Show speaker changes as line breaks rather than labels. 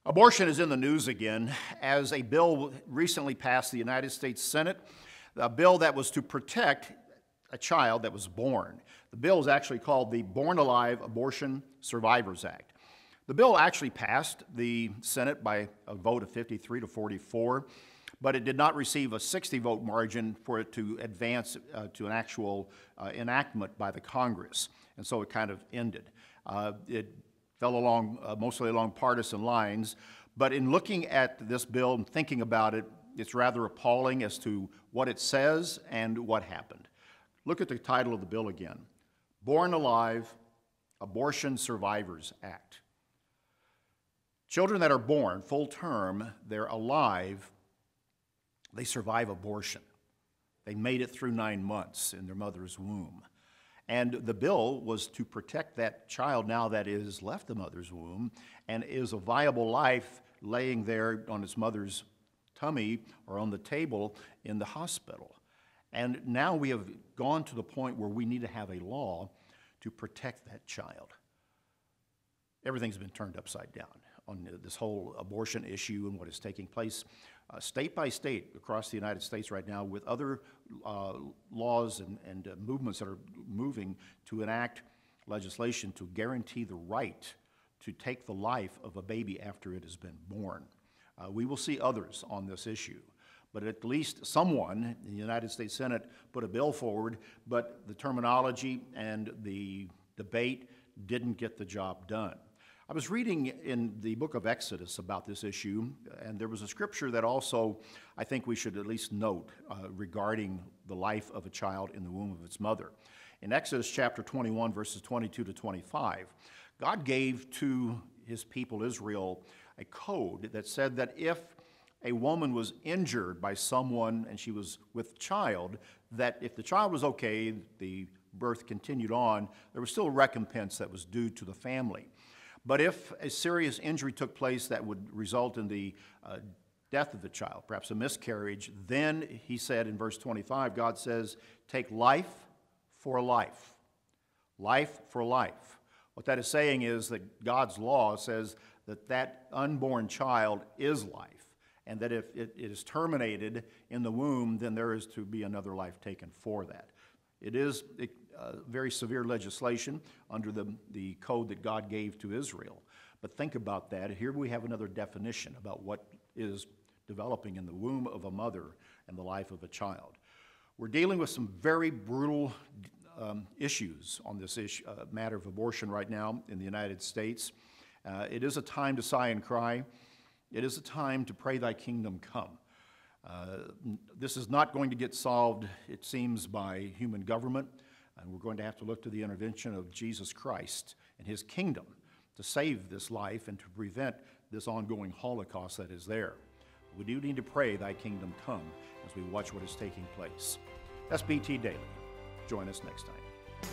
Abortion is in the news again as a bill recently passed the United States Senate, a bill that was to protect a child that was born. The bill is actually called the Born Alive Abortion Survivors Act. The bill actually passed the Senate by a vote of 53 to 44, but it did not receive a 60-vote margin for it to advance to an actual enactment by the Congress, and so it kind of ended. It fell along, mostly along partisan lines, but in looking at this bill and thinking about it, it's rather appalling as to what it says and what happened. Look at the title of the bill again. Born Alive Abortion Survivors Act. Children that are born full term, they're alive, they survive abortion. They made it through 9 months in their mother's womb. And the bill was to protect that child now that is left the mother's womb and is a viable life laying there on its mother's tummy or on the table in the hospital. And now we have gone to the point where we need to have a law to protect that child. Everything's been turned upside down on this whole abortion issue and what is taking place state by state across the United States right now, with other laws and movements that are moving to enact legislation to guarantee the right to take the life of a baby after it has been born. We will see others on this issue, but at least someone in the United States Senate put a bill forward, but the terminology and the debate didn't get the job done. I was reading in the book of Exodus about this issue, and there was a scripture that also I think we should at least note regarding the life of a child in the womb of its mother. In Exodus chapter 21, verses 22 to 25, God gave to his people Israel a code that said that if a woman was injured by someone and she was with child, that if the child was okay, the birth continued on, there was still a recompense that was due to the family. But if a serious injury took place that would result in the death of the child, perhaps a miscarriage, then he said in verse 25, God says, take life for life. Life for life. What that is saying is that God's law says that that unborn child is life, and that if it is terminated in the womb, then there is to be another life taken for that. It is very severe legislation under the code that God gave to Israel. But think about that. Here we have another definition about what is developing in the womb of a mother and the life of a child. We're dealing with some very brutal issues on this matter of abortion right now in the United States. It is a time to sigh and cry. It is a time to pray thy kingdom come. This is not going to get solved, it seems, by human government, and we're going to have to look to the intervention of Jesus Christ and his kingdom to save this life and to prevent this ongoing Holocaust that is there. We do need to pray thy kingdom come as we watch what is taking place. That's BT Daily. Join us next time.